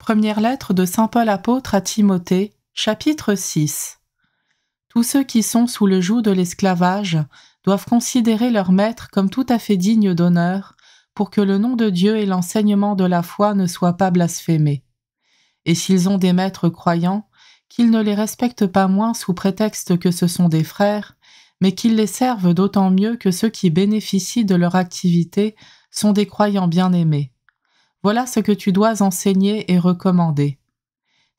Première lettre de saint Paul apôtre à Timothée, chapitre 6. Tous ceux qui sont sous le joug de l'esclavage doivent considérer leur maître comme tout à fait digne d'honneur, pour que le nom de Dieu et l'enseignement de la foi ne soient pas blasphémés. Et s'ils ont des maîtres croyants, qu'ils ne les respectent pas moins sous prétexte que ce sont des frères, mais qu'ils les servent d'autant mieux que ceux qui bénéficient de leur activité sont des croyants bien-aimés. Voilà ce que tu dois enseigner et recommander.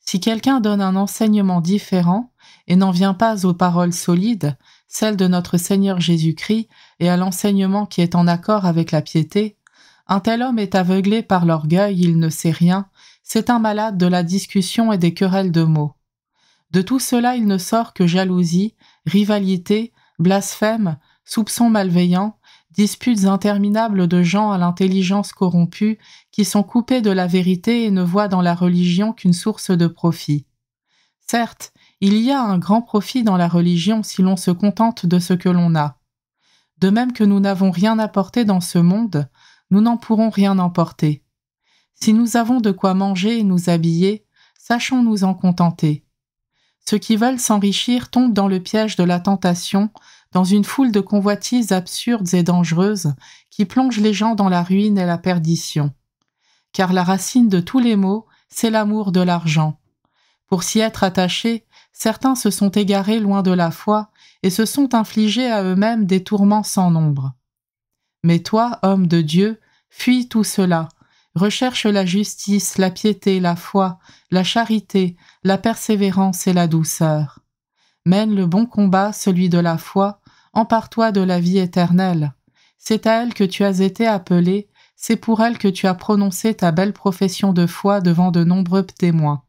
Si quelqu'un donne un enseignement différent et n'en vient pas aux paroles solides, celles de notre Seigneur Jésus-Christ, et à l'enseignement qui est en accord avec la piété, un tel homme est aveuglé par l'orgueil, il ne sait rien, c'est un malade de la discussion et des querelles de mots. De tout cela il ne sort que jalousie, rivalité, blasphème, soupçons malveillants, disputes interminables de gens à l'intelligence corrompue qui sont coupés de la vérité et ne voient dans la religion qu'une source de profit. Certes, il y a un grand profit dans la religion si l'on se contente de ce que l'on a. De même que nous n'avons rien apporté dans ce monde, nous n'en pourrons rien emporter. Si nous avons de quoi manger et nous habiller, sachons nous en contenter. Ceux qui veulent s'enrichir tombent dans le piège de la tentation, dans une foule de convoitises absurdes et dangereuses qui plongent les gens dans la ruine et la perdition. Car la racine de tous les maux, c'est l'amour de l'argent. Pour s'y être attachés, certains se sont égarés loin de la foi et se sont infligés à eux-mêmes des tourments sans nombre. Mais toi, homme de Dieu, fuis tout cela. Recherche la justice, la piété, la foi, la charité, la persévérance et la douceur. Mène le bon combat, celui de la foi, empare-toi de la vie éternelle. C'est à elle que tu as été appelé, c'est pour elle que tu as prononcé ta belle profession de foi devant de nombreux témoins.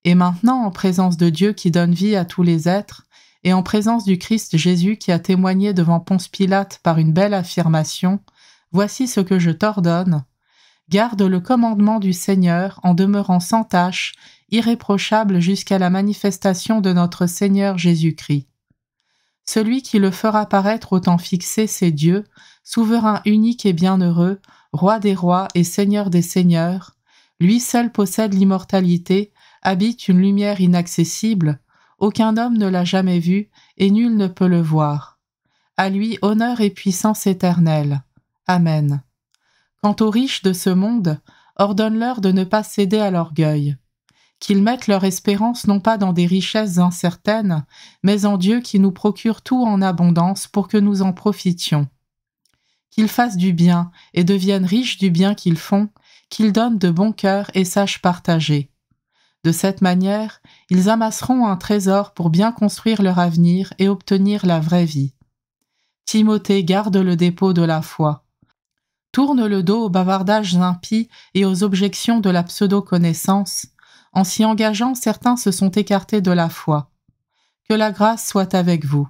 Et maintenant, en présence de Dieu qui donne vie à tous les êtres, et en présence du Christ Jésus qui a témoigné devant Ponce Pilate par une belle affirmation, voici ce que je t'ordonne. Garde le commandement du Seigneur en demeurant sans tache, irréprochable jusqu'à la manifestation de notre Seigneur Jésus-Christ. Celui qui le fera paraître au temps fixé, c'est Dieu, souverain unique et bienheureux, roi des rois et seigneur des seigneurs. Lui seul possède l'immortalité, habite une lumière inaccessible, aucun homme ne l'a jamais vu et nul ne peut le voir. À lui honneur et puissance éternelle. Amen. Quant aux riches de ce monde, ordonne-leur de ne pas céder à l'orgueil. Qu'ils mettent leur espérance non pas dans des richesses incertaines, mais en Dieu qui nous procure tout en abondance pour que nous en profitions. Qu'ils fassent du bien et deviennent riches du bien qu'ils font, qu'ils donnent de bon cœur et sachent partager. De cette manière, ils amasseront un trésor pour bien construire leur avenir et obtenir la vraie vie. Timothée garde le dépôt de la foi. Tourne le dos aux bavardages impies et aux objections de la pseudo-connaissance. En s'y engageant, certains se sont écartés de la foi. Que la grâce soit avec vous.